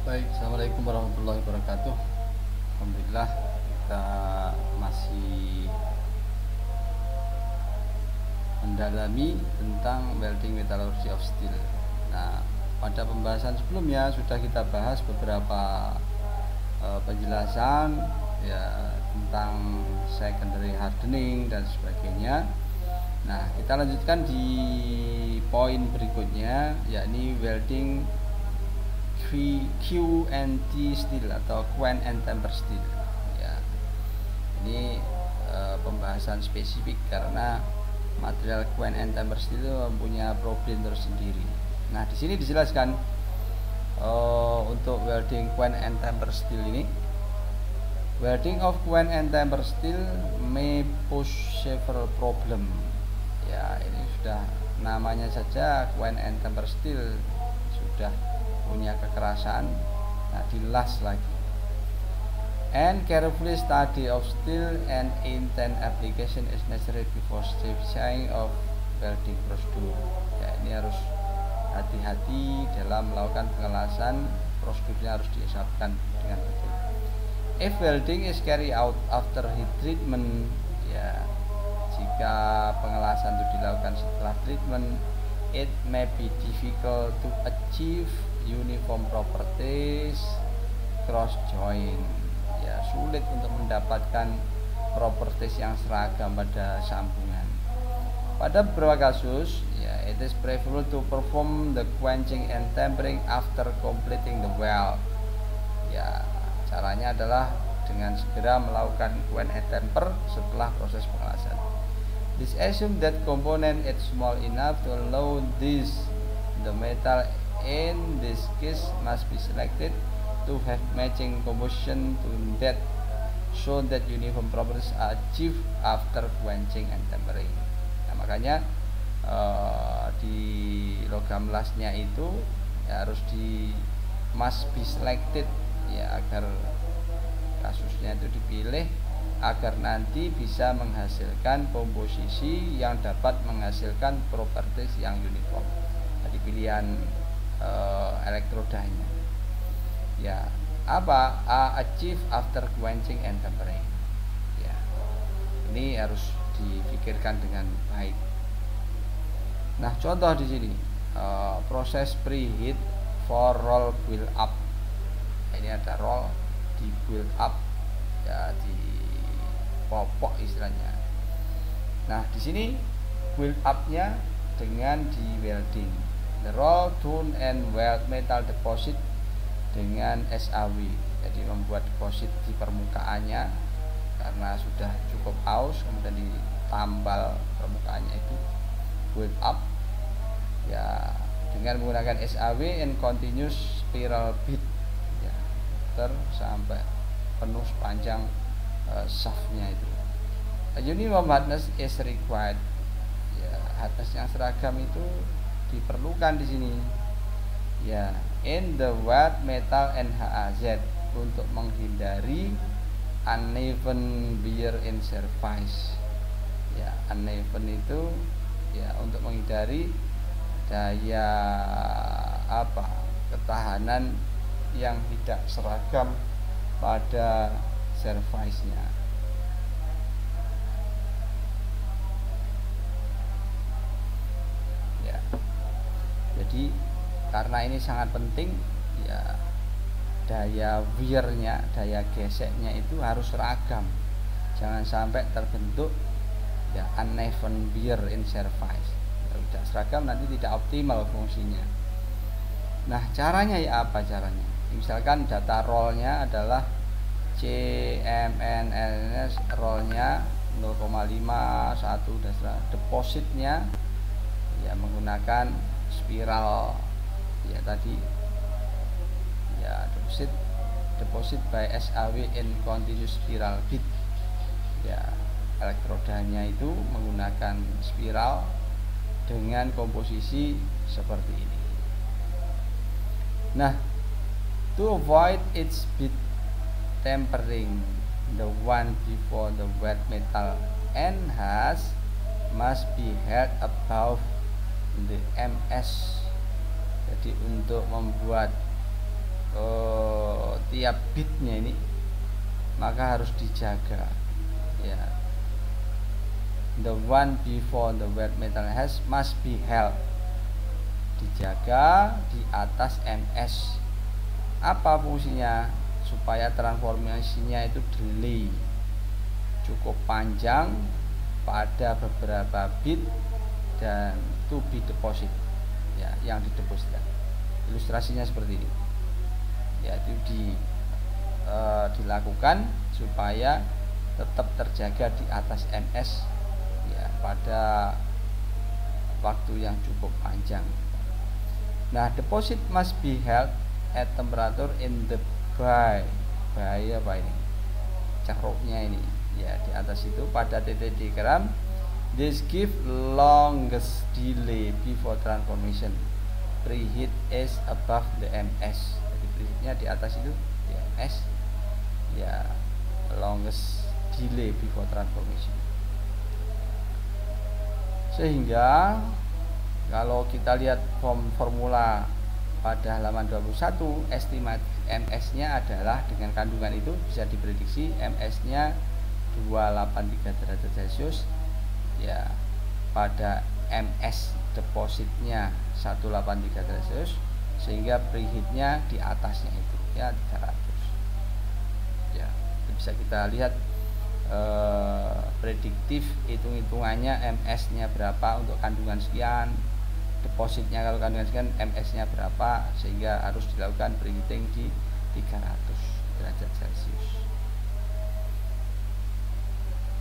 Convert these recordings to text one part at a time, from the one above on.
Baik, assalamualaikum warahmatullahi wabarakatuh. Alhamdulillah kita masih mendalami tentang welding metallurgy of steel. Nah, pada pembahasan sebelumnya sudah kita bahas beberapa penjelasan ya tentang secondary hardening dan sebagainya. Nah, kita lanjutkan di poin berikutnya, yakni welding QNT steel atau quench and temper steel. Ya, ini pembahasan spesifik karena material quench and temper steel itu mempunyai problem tersendiri. Nah, di sini dijelaskan untuk welding quench and temper steel ini, welding of quench and temper steel may pose several problem. Ya, ini sudah namanya saja quench and temper steel sudah punya kekerasan. Nah, dilas lagi. And carefully study of steel and intent application is necessary before specifying of welding procedure. Ya, ini harus hati-hati dalam melakukan pengelasan, prosedurnya harus diusahakan dengan betul. If welding is carried out after heat treatment, ya, jika pengelasan itu dilakukan setelah treatment, it may be difficult to achieve uniform properties cross joint. Ya, sulit untuk mendapatkan properties yang seragam pada sambungan. Pada beberapa kasus, ya, it is preferable to perform the quenching and tempering after completing the weld. Ya, caranya adalah dengan segera melakukan quench and temper setelah proses pengelasan. This assume that component is small enough to allow this. The metal in this case must be selected to have matching composition to that, so that uniform properties are achieved after quenching and tempering. Nah, makanya di logam lasnya itu ya, harus must be selected, ya, agar kasusnya itu dipilih agar nanti bisa menghasilkan komposisi yang dapat menghasilkan properties yang uniform. Jadi pilihan elektrodanya. Ya, apa? Achieve after quenching and tempering. Ya, ini harus dipikirkan dengan baik. Nah, contoh di sini proses preheat for roll build up. Ini ada roll di build up, ya, di popok istilahnya. Nah, di sini build up-nya dengan di welding. The roll tune and weld metal deposit dengan SAW. Jadi membuat deposit di permukaannya karena sudah cukup aus, kemudian ditambal permukaannya itu build up, ya, dengan menggunakan SAW and continuous spiral bit, ya, sampai penuh sepanjang shaftnya itu. A uniform hardness is required. Ya, hardness yang seragam itu diperlukan di sini. Ya, in the weld metal NHAZ untuk menghindari uneven wear in surface. Ya, uneven itu ya untuk menghindari daya ketahanan yang tidak seragam pada surface-nya. Ya. Jadi karena ini sangat penting, ya, daya wear-nya, daya geseknya itu harus seragam. Jangan sampai terbentuk ya uneven wear in surface. Kalau tidak seragam nanti tidak optimal fungsinya. Nah, caranya ya apa caranya? Misalkan data roll-nya adalah CMNLS, rollnya 0,51, depositnya ya menggunakan spiral, ya tadi, ya deposit by SAW in continuous spiral bit. Ya, elektrodanya itu menggunakan spiral dengan komposisi seperti ini. Nah, to avoid its bit tempering, the one before the wet metal NHAZ must be held above the MS. Jadi untuk membuat tiap bitnya ini maka harus dijaga ya. The one before the wet metal has must be held, dijaga di atas MS. Apa fungsinya? Supaya transformasinya itu delay cukup panjang pada beberapa bit dan to be deposit ya, yang didepositkan. Ilustrasinya seperti ini ya, itu dilakukan supaya tetap terjaga di atas MS ya pada waktu yang cukup panjang. Nah, deposit must be held at temperature in the bahaya apa ini? Ceruknya ini ya, di atas itu pada titik diagram. This give longest delay before transformation. Preheat is above the MS. Jadi preheatnya di atas itu di MS ya, longest delay before transformation. Sehingga kalau kita lihat formula pada halaman 21, estimate MS-nya adalah dengan kandungan itu bisa diprediksi MS-nya 283 derajat Celcius ya, pada MS depositnya 183 derajat Celcius, sehingga preheatnya di atasnya itu ya 300 ya. Bisa kita lihat prediktif hitung-hitungannya, MS-nya berapa untuk kandungan sekian, depositnya kalau kandungan sekian MS-nya berapa, sehingga harus dilakukan preheating di 300 derajat Celcius.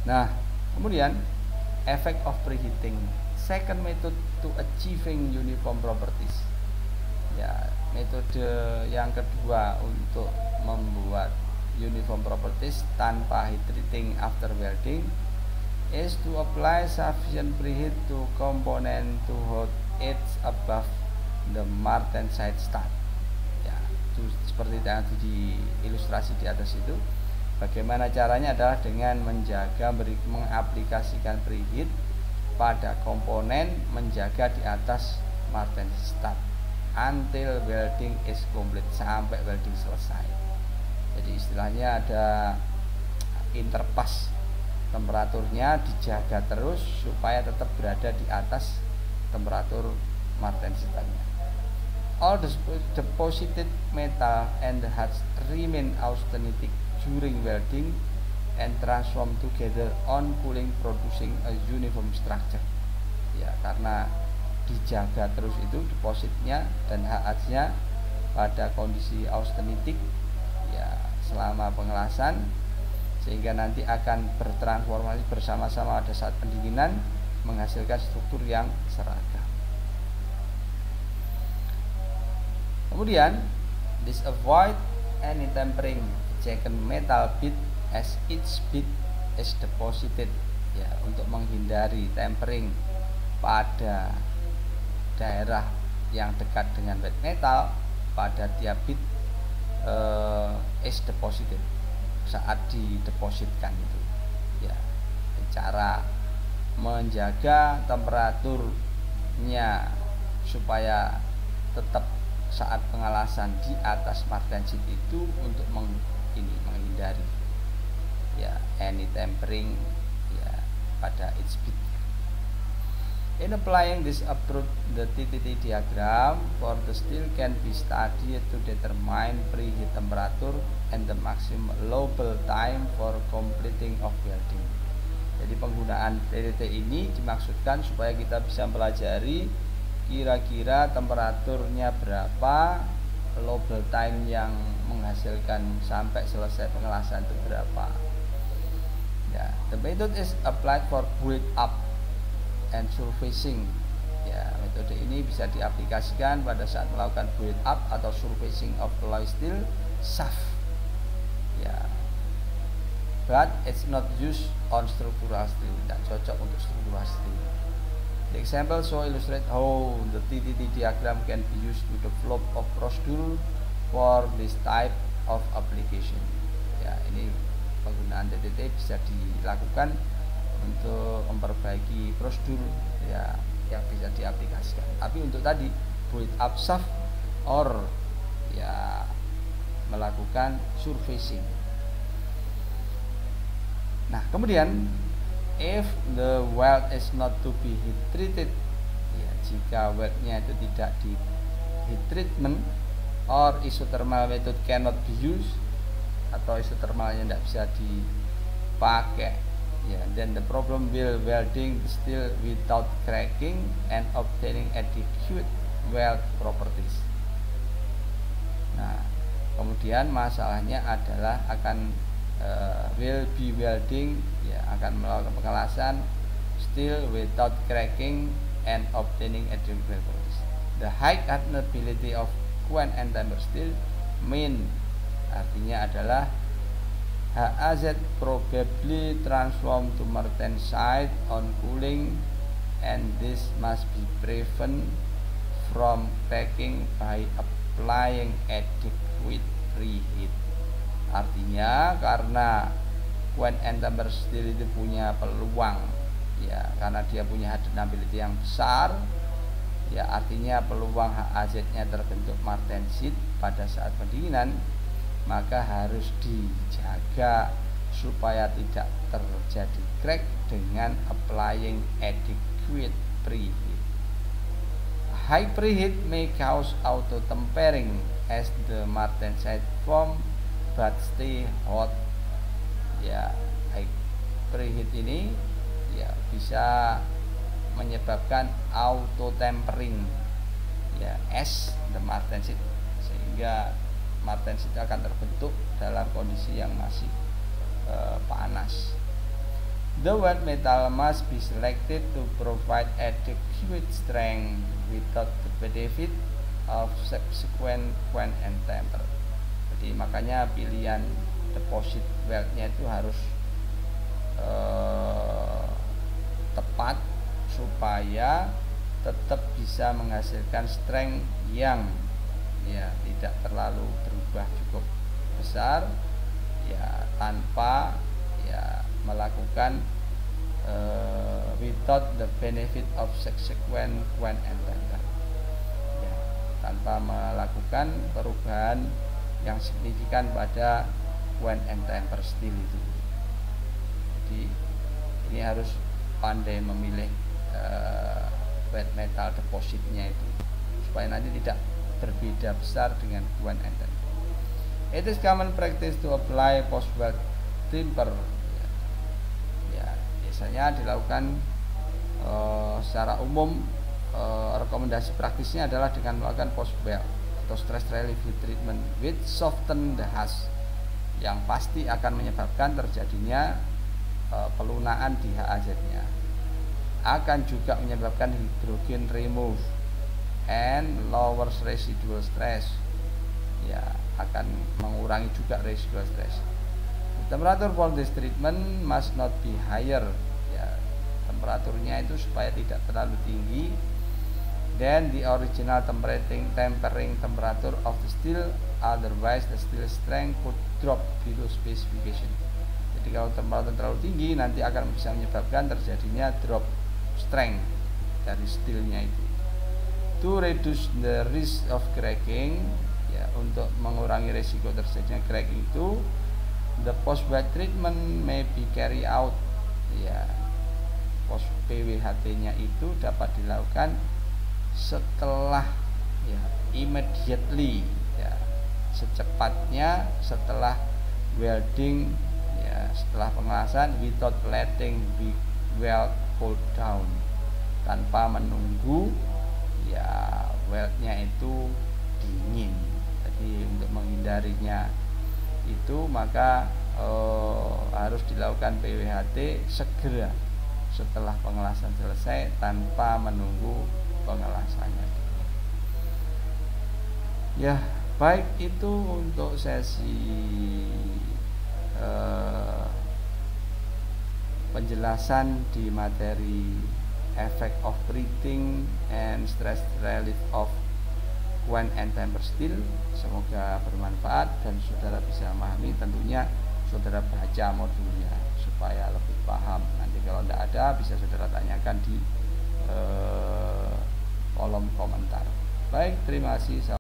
Nah, kemudian effect of preheating, second method to achieving uniform properties ya, metode yang kedua untuk membuat uniform properties tanpa heat treating after welding is to apply sufficient preheat to component to hold it above the martensite state ya. Itu seperti yang di ilustrasi di atas itu. Bagaimana caranya adalah dengan menjaga mengaplikasikan preheat pada komponen, menjaga di atas martensite state until welding is complete, sampai welding selesai. Jadi istilahnya ada interpass, temperaturnya dijaga terus supaya tetap berada di atas temperatur martensite-nya. All the deposited metal and the hearts remain austenitic during welding and transform together on cooling, producing a uniform structure ya, karena dijaga terus itu depositnya dan HH-nya pada kondisi austenitic ya selama pengelasan, sehingga nanti akan bertransformasi bersama-sama pada saat pendinginan menghasilkan struktur yang seragam. Kemudian disavoid any tempering ejected metal bit as each bit is deposited ya, untuk menghindari tempering pada daerah yang dekat dengan wet metal pada tiap bit is deposited saat didepositkan itu ya. Cara menjaga temperaturnya supaya tetap saat pengelasan di atas martensite itu untuk menghindari ya any tempering ya pada each bit. In applying this approach, the TTT diagram for the steel can be studied to determine preheat temperature and the maximum allowable time for completing of welding. Jadi penggunaan TTT ini dimaksudkan supaya kita bisa mempelajari kira-kira temperaturnya berapa, allowable time yang menghasilkan sampai selesai pengelasan itu berapa. Ya, the method is applied for build up and surfacing ya. Metode ini bisa diaplikasikan pada saat melakukan build up atau surfacing of alloy steel shaft ya, but it's not used on structural steel, tidak cocok untuk struktural steel. The example so illustrate how the TTT diagram can be used to develop a procedure for this type of application ya. Ini penggunaan TTT bisa dilakukan untuk memperbaiki prosedur ya yang bisa diaplikasikan. Tapi untuk tadi build up shaft or ya melakukan surfacing. Nah, kemudian if the weld is not to be heat treated, ya, jika weldnya itu tidak di heat treatment or isothermal method cannot be used, atau isothermalnya tidak bisa dipakai, ya, then the problem will welding the steel without cracking and obtaining adequate weld properties. Nah, kemudian masalahnya adalah akan will be welding, ya, akan melakukan pengelasan steel without cracking and obtaining adequate weld properties. The high hardenability of coin and tempered steel mean, artinya adalah HAZ probably transform to martensite on cooling, and this must be prevent from cracking by applying adequate preheat. Artinya karena coin and tempered steel itu punya peluang, ya, karena dia punya hardenability yang besar, ya, artinya peluang HAZ-nya terbentuk martensite pada saat pendinginan, maka harus dijaga supaya tidak terjadi crack dengan applying adequate preheat. High preheat may cause auto tempering as the martensite form but stay hot. Ya, high preheat ini, ya, bisa menyebabkan auto tempering, ya, as the martensite, sehingga martensite akan terbentuk dalam kondisi yang masih panas. The weld metal must be selected to provide adequate strength without the benefit of subsequent coin and temper. Jadi makanya pilihan deposit weldnya itu harus tepat supaya tetap bisa menghasilkan strength yang, ya, tidak terlalu berubah cukup besar, ya, tanpa, ya, melakukan without the benefit of subsequent coin and temper, ya, tanpa melakukan perubahan yang signifikan pada coin and temper steel itu. Jadi ini harus pandai memilih wet metal depositnya itu supaya nanti tidak berbeda besar dengan coin and temper. It is common practice to apply post weld timber, ya, biasanya dilakukan secara umum. Rekomendasi praktisnya adalah dengan melakukan post weld atau stress relief treatment with soften the husk, yang pasti akan menyebabkan terjadinya pelunaan di HAZ-nya, akan juga menyebabkan hydrogen remove and lowers residual stress, ya, akan mengurangi juga residual stress. Temperature for this treatment must not be higher, ya, temperaturnya itu supaya tidak terlalu tinggi than the original tempering temperature of the steel, otherwise the steel strength could drop below specification. Jadi kalau temperatur terlalu tinggi nanti akan bisa menyebabkan terjadinya drop strength dari steelnya itu. To reduce the risk of cracking, ya, untuk mengurangi risiko terjadinya cracking itu, the post weld treatment may be carry out, ya, post PWHT-nya itu dapat dilakukan setelah, ya, immediately, ya, secepatnya setelah welding, ya, setelah pengelasan, without letting the weld cool down, tanpa menunggu, ya, weldnya itu dingin. Jadi untuk menghindarinya itu maka harus dilakukan PWHT segera setelah pengelasan selesai tanpa menunggu pengelasannya. Ya, baik, itu untuk sesi penjelasan di materi effect of breathing and stress relief of coin and temper steel. Semoga bermanfaat dan saudara bisa memahami. Tentunya saudara baca modulnya supaya lebih paham. Nanti kalau tidak ada bisa saudara tanyakan di kolom komentar. Baik, terima kasih.